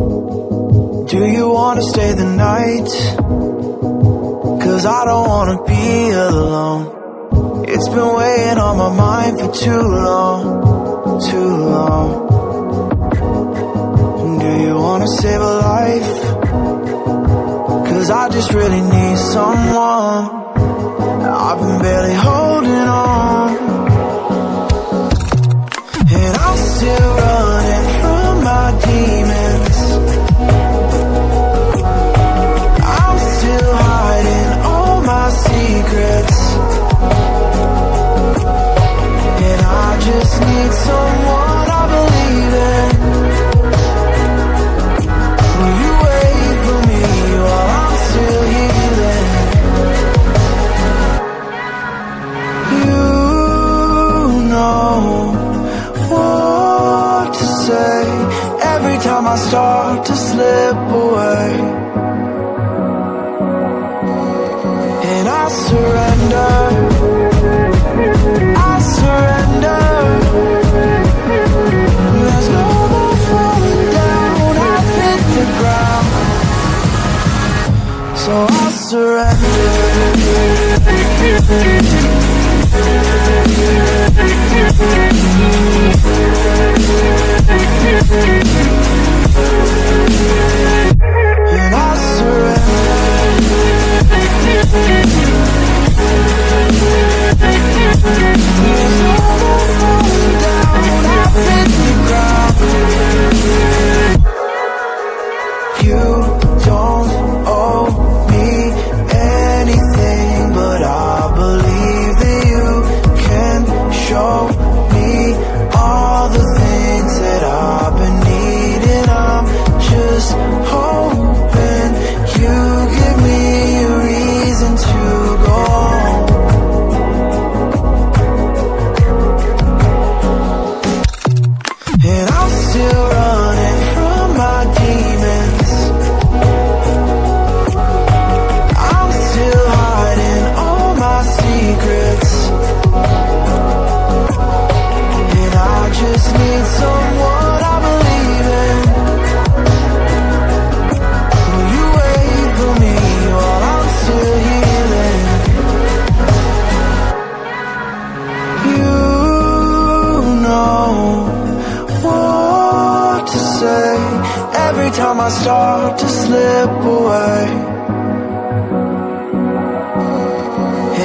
Do you wanna stay the night? 'Cause I don't wanna be alone. It's been weighing on my mind for too long, too long. Do you wanna save a life? 'Cause I just really need someone. I've been barely holding on, and I'm still running from my demons. I'm still hiding all my secrets, and I just need someone I believe in. Will you wait for me while I'm still healing? You know what to say every time I start to slip away, and I surrender, I surrender. There's no more falling down, I've hit the ground, so I surrender. And I surrender. There's no more falling down, I've hit the ground. You don't owe me anything, but I believe that you can show me all the things that I've been needing. I'm just hoping you give me a reason to go on. And I'm still running from my demons. I'm still hiding all my secrets, and I just need someone I believe in. Will you wait for me while I'm still healing? You know what to say every time I start to slip away,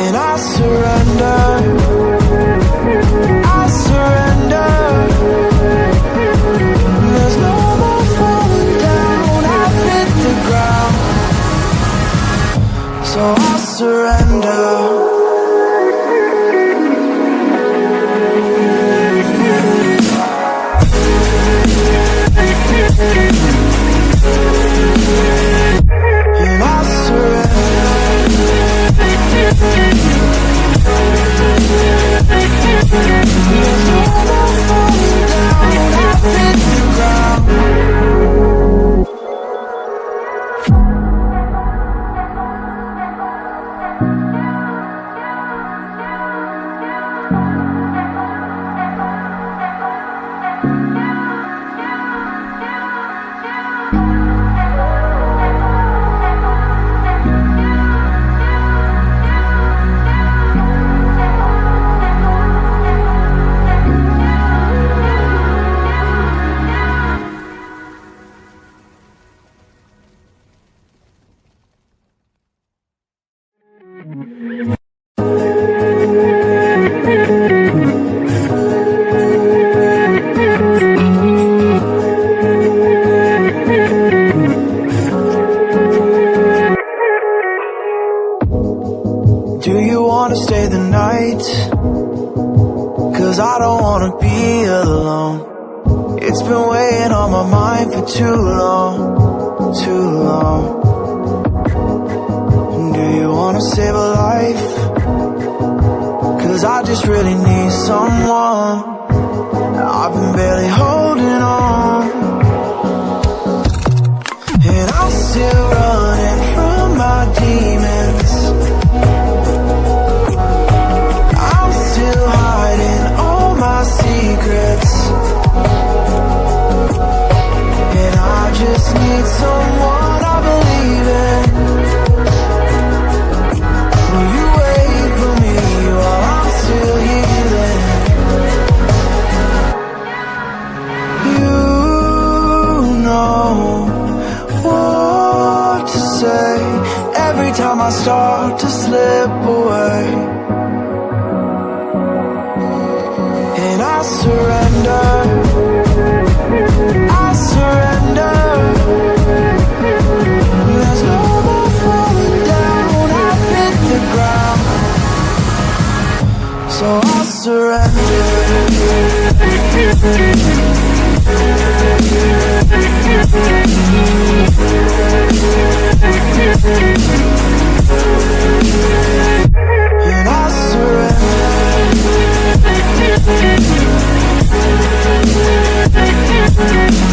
and I surrender, I surrender. There's no more falling down, I've hit the ground, so I surrender. And I surrender. There's no more falling down, I've hit the ground. Do you wanna stay the night? 'Cause I don't wanna be alone. It's been weighing on my mind for too long, too long. Do you wanna save a life? 'Cause I just really need someone. I've been barely holding on, and I'm still running from my demons. I'm still hiding all my secrets, and I just need someone I believe in. Will you wait for me while I'm still healing? You know what to say every time I start to slip away. And I surrender, I surrender. There's no more falling down, I've hit the ground. So I surrender. And I surrender.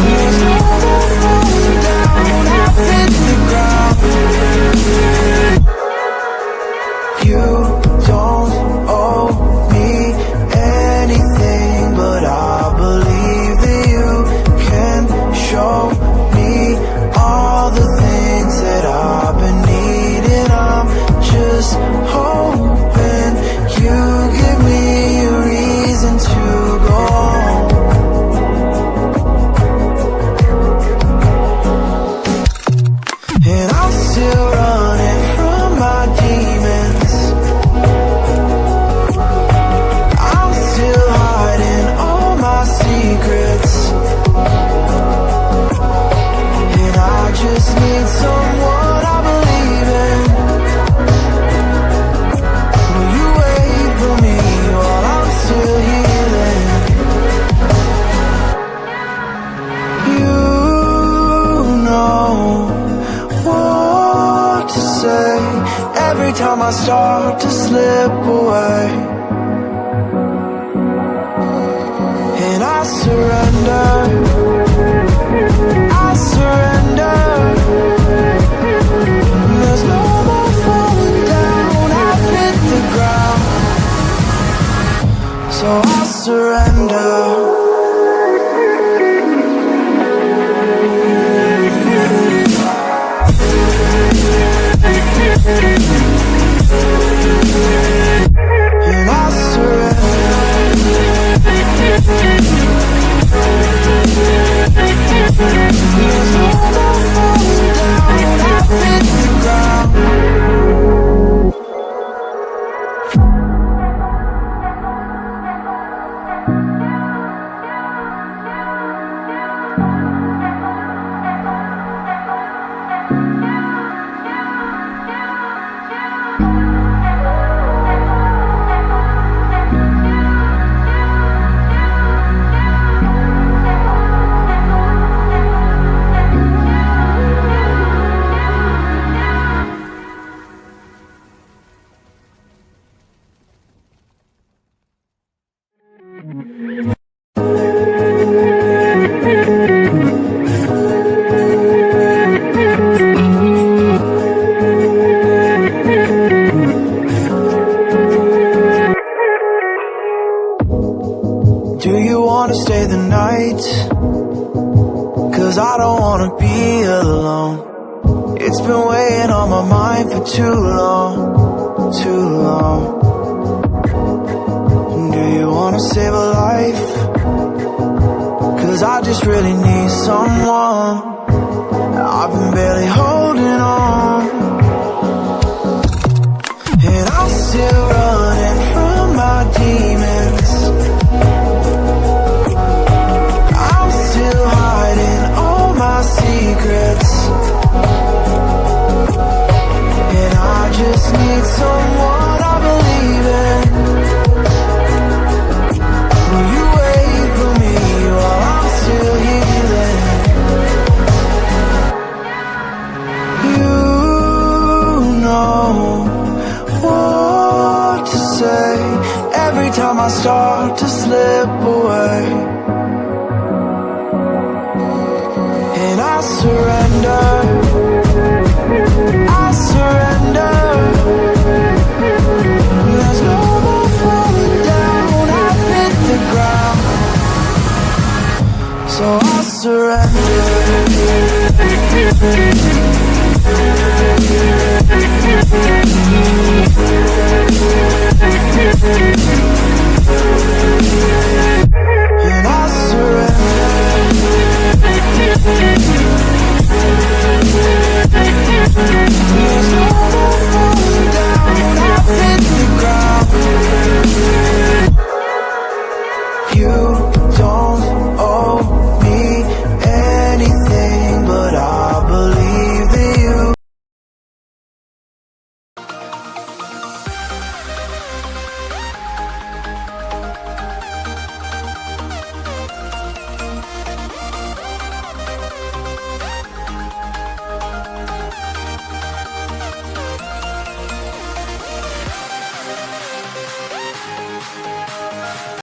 There's no more falling down, I've hit the ground. You don't owe me anything, but I believe that you can show me all the things that I've been needing. I'm just hoping you give me a reason to go on. And I'm still running from my demons. I'm still hiding all my secrets. And I just need someone I believe in. Will you wait for me while I'm still healing? You know what to say every time I start to slip away. And I surrender, I surrender. There's no more falling down, I've hit the ground. So I surrender. And I surrender. There's no more falling down, I've hit the ground. Do you wanna stay the night? 'Cause I don't wanna be alone. It's been weighing on my mind for too long, too long. Do you wanna save a life? 'Cause I just really need someone. I've been barely holding on. And I'm still running from my demons. I'm still hiding all my secrets. And I just need someone I believe in. Will you wait for me while I'm still healing? You know what to say every time I start